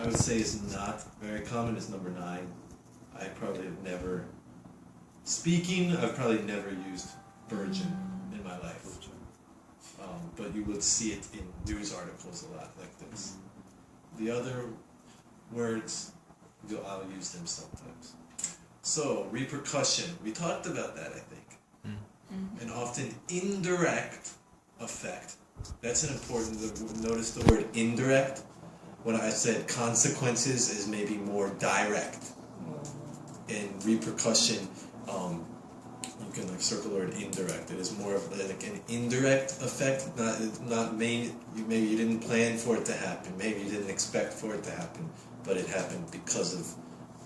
I would say is not very common is number 9. I probably have never, I've probably never used virgin in my life. But you would see it in news articles a lot like this. The other words, I'll use them sometimes. So, repercussion. We talked about that, I think. An often indirect effect. That's an important, notice the word indirect. When I said consequences is maybe more direct. And repercussion, you can like circle the word indirect. It is more of like an indirect effect, not main. Maybe you didn't plan for it to happen. Maybe you didn't expect for it to happen, but it happened because of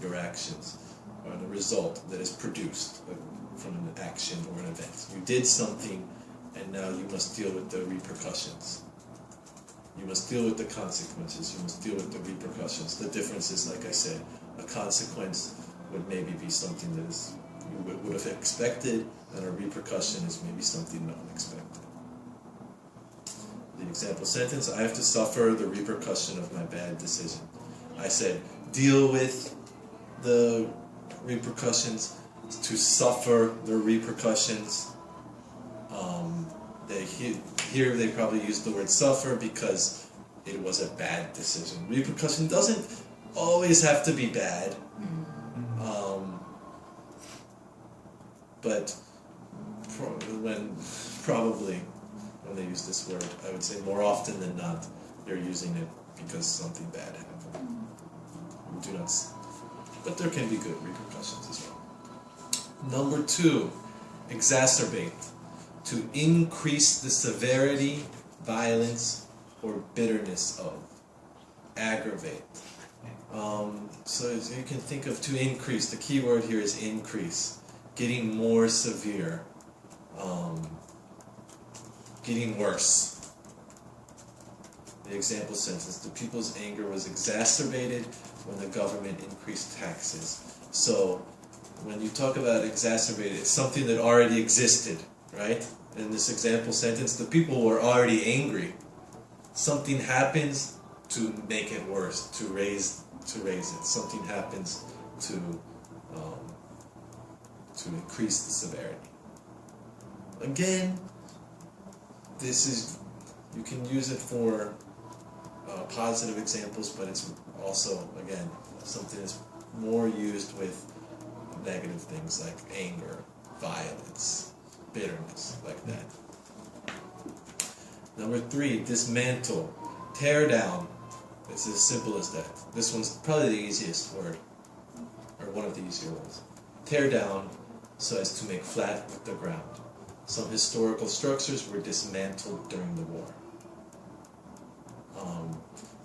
your actions, or the result that is produced from an action or an event. You did something, and now you must deal with the repercussions. You must deal with the consequences. You must deal with the repercussions. The difference is, like I said, a consequence would maybe be something that is you would have expected, and a repercussion is maybe something unexpected. The example sentence, I have to suffer the repercussion of my bad decision. I said, deal with the repercussions, to suffer the repercussions. Here they probably used the word suffer because it was a bad decision. Repercussion doesn't always have to be bad. But probably when they use this word, I would say more often than not, they're using it because something bad happened. But there can be good repercussions as well. Number 2, exacerbate. To increase the severity, violence, or bitterness of. Aggravate. So you can think of to increase. The key word here is increase. Getting more severe. Getting worse. The example sentence, the people's anger was exacerbated when the government increased taxes. So when you talk about exacerbated, it's something that already existed, right? In this example sentence, the people were already angry. Something happens to make it worse, to raise it. Something happens to increase the severity. Again, you can use it for positive examples, but it's also, again, something that's more used with negative things like anger, violence, bitterness, like that. Number 3, dismantle, tear down. It's as simple as that. This one's probably the easiest word, or one of the easier ones. Tear down so as to make flat with the ground. Some historical structures were dismantled during the war.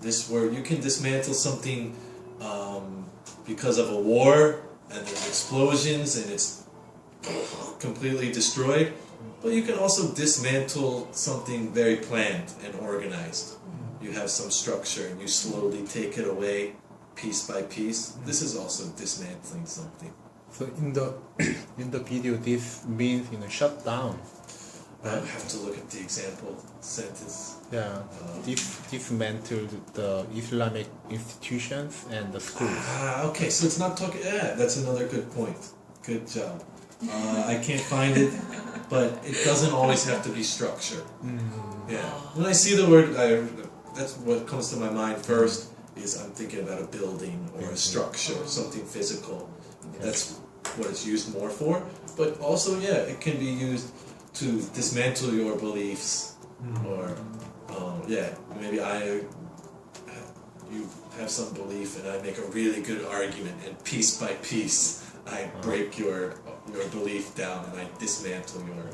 This word, you can dismantle something because of a war, and there's explosions, and it's completely destroyed. But you can also dismantle something very planned and organized. You have some structure, and you slowly take it away, piece by piece. This is also dismantling something. So in the video, this means shut down. I have to look at the example sentence. Yeah, dismantled the Islamic institutions and the schools. Okay, so it's not talking. Yeah, that's another good point. Good job. I can't find it, but it doesn't always have to be structure. Yeah. When I see the word, that's what comes to my mind first. Is I'm thinking about a building or a structure, something physical. That's what it's used more for. But also, yeah, it can be used to dismantle your beliefs, or maybe you have some belief, and I make a really good argument, and piece by piece I break your belief down, and I dismantle your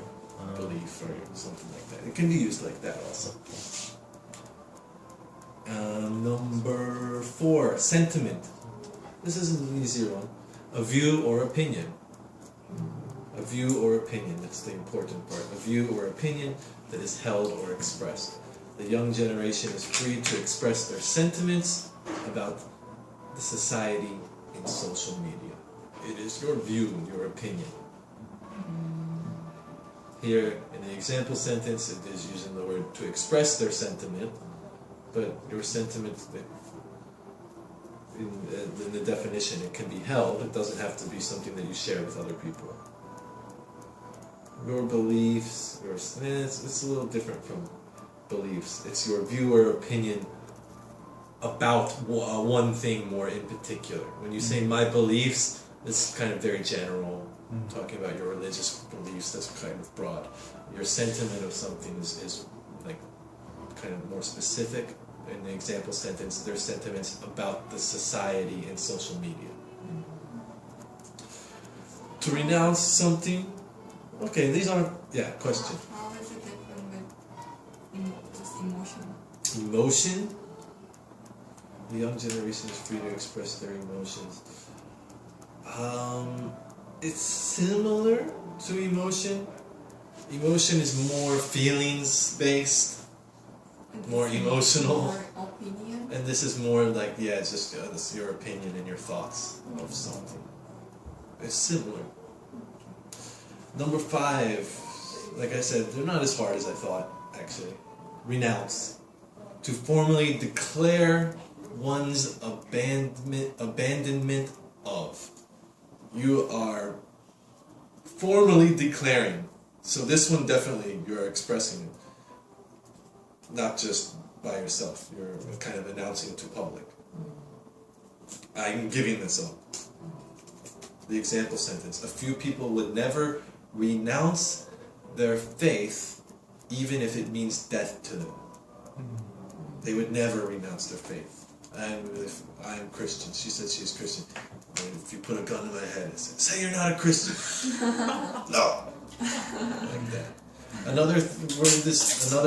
belief, or something like that. It can be used like that also. Number 4, sentiment. This is an easier one. A view or opinion. A view or opinion, that's the important part. A view or opinion that is held or expressed. The young generation is free to express their sentiments about the society in social media. It is your view, your opinion. Here, in the example sentence, it is using the word to express their sentiment, but your sentiment, in the definition, it can be held. It doesn't have to be something that you share with other people. Your beliefs, it's a little different from beliefs. It's your view or opinion about one thing more in particular. When you say my beliefs, it's kind of very general, talking about your religious beliefs, that's kind of broad. Your sentiment of something is like kind of more specific. In the example sentence, their sentiments about the society and social media. To renounce something, okay, these are, question. How is it different with just emotion? Emotion? The young generation is free to express their emotions. It's similar to emotion. Emotion is more feelings based, more emotional. More opinion? And this is more like, it's just this is your opinion and your thoughts of something. It's similar. Number 5, like I said, they're not as hard as I thought, actually. Renounce. To formally declare one's abandonment of. You are formally declaring. So this one definitely you're expressing it. Not just by yourself. You're kind of announcing it to public. I'm giving this up. The example sentence. A few people would never renounce their faith even if it means death to them. They would never renounce their faith. I'm Christian. She said she's Christian. And if you put a gun in my head and say you're not a Christian. No. Like that. Another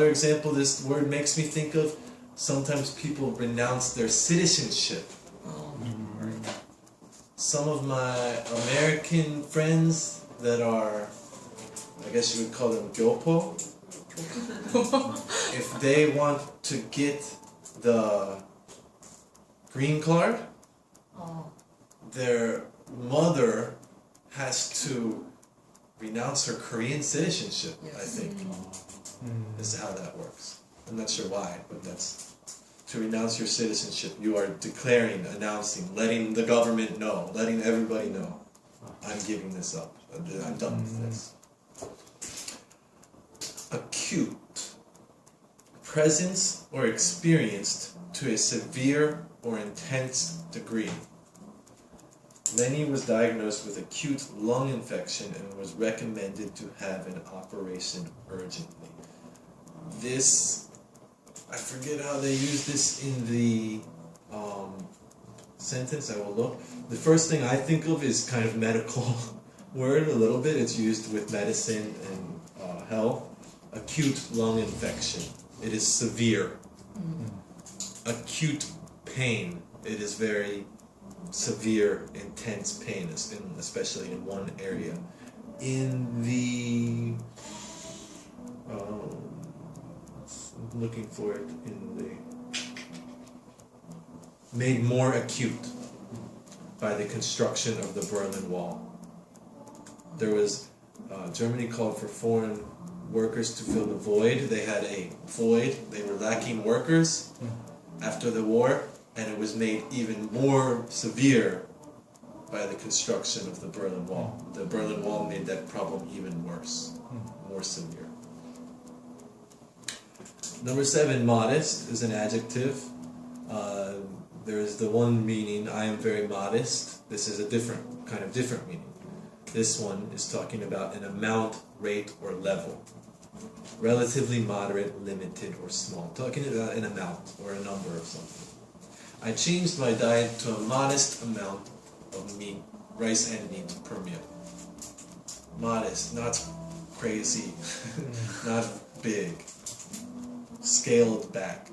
example this word makes me think of, sometimes people renounce their citizenship. Some of my American friends that are, I guess you would call them gyopo, if they want to get the green card, their mother has to renounce her Korean citizenship, I think. This is how that works. I'm not sure why, but that's to renounce your citizenship. You are declaring, announcing, letting the government know, letting everybody know, I'm giving this up. I'm done with this. Acute. Presence or experienced to a severe or intense degree. Lenny was diagnosed with acute lung infection and was recommended to have an operation urgently. This, I forget how they use this in the sentence, I will look. The first thing I think of is kind of medical word a little bit. It's used with medicine and health. Acute lung infection. It is severe. Acute pain. It is very severe, intense pain, especially in one area. In the I'm looking for it in the made more acute by the construction of the Berlin Wall. There was Germany called for foreign workers to fill the void. They had a void. They were lacking workers after the war. And it was made even more severe by the construction of the Berlin Wall. The Berlin Wall made that problem even worse, more severe. Number 7, modest, is an adjective. There is the one meaning, I am very modest. This is a different meaning. This one is talking about an amount, rate, or level. Relatively moderate, limited, or small. Talking about an amount or a number of something. I changed my diet to a modest amount of meat, rice and meat per meal. Modest, not crazy, not big. Scaled back,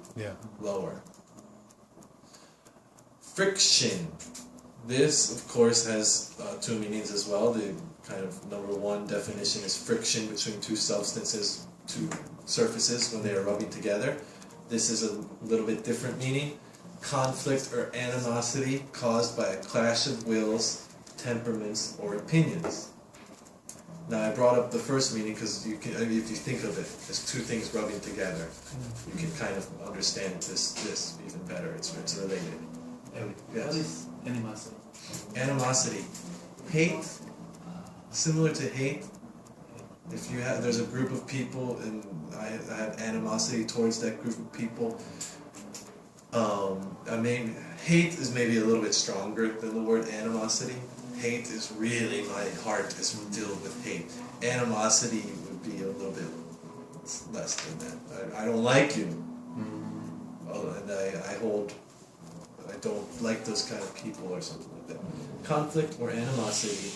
lower. Friction. This, of course, has 2 meanings as well. The kind of number 1 definition is friction between two substances, two surfaces when they are rubbing together. This is a little bit different meaning. Conflict or animosity caused by a clash of wills, temperaments, or opinions. Now I brought up the first meaning because you can, if you think of it as two things rubbing together, you can kind of understand this even better. It's related. Yes. What is animosity? Animosity. Hate. Similar to hate. If you have, there's a group of people and I have animosity towards that group of people. I mean, hate is maybe a little bit stronger than the word animosity. Hate is really, my heart is filled with hate. Animosity would be a little bit less than that. I don't like you. And I don't like those kind of people or something like that. Conflict or animosity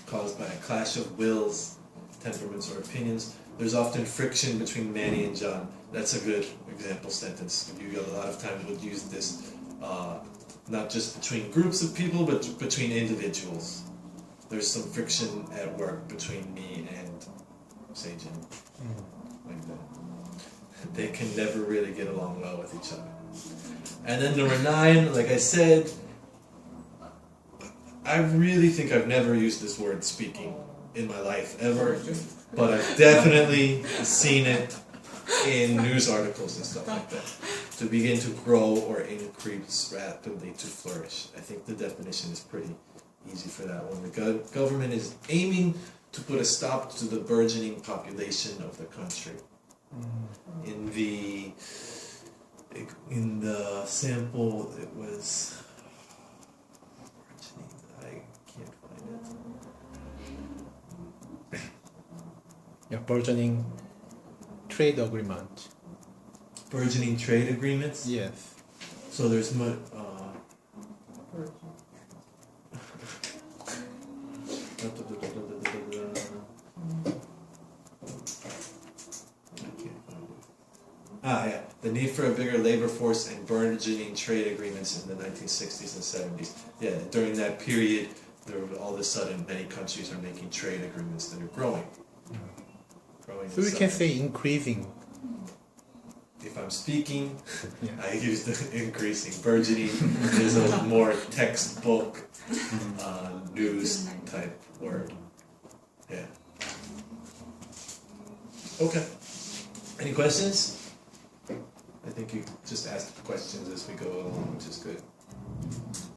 caused by a clash of wills, temperaments, or opinions. There's often friction between Manny and John. That's a good example sentence. You a lot of times would use this not just between groups of people, but between individuals. There's some friction at work between me and Seijin. Like that. They can never really get along well with each other. And then number 9, like I said, I really think I've never used this word speaking in my life ever, but I've definitely seen it in news articles and stuff like that. To begin to grow or increase rapidly, to flourish. I think the definition is pretty easy for that one. The government is aiming to put a stop to the burgeoning population of the country. In the sample, it was... I can't find it. Yeah, burgeoning trade agreement. Burgeoning trade agreements? Yes. So there's yeah. The need for a bigger labor force and burgeoning trade agreements in the 1960s and 70s. Yeah, during that period, all of a sudden many countries are making trade agreements that are growing. So we can say increasing. If I'm speaking, Yeah. I use the increasing. Burgeoning is a more textbook news type word. Yeah. Okay. Any questions? I think you just ask questions as we go along, which is good.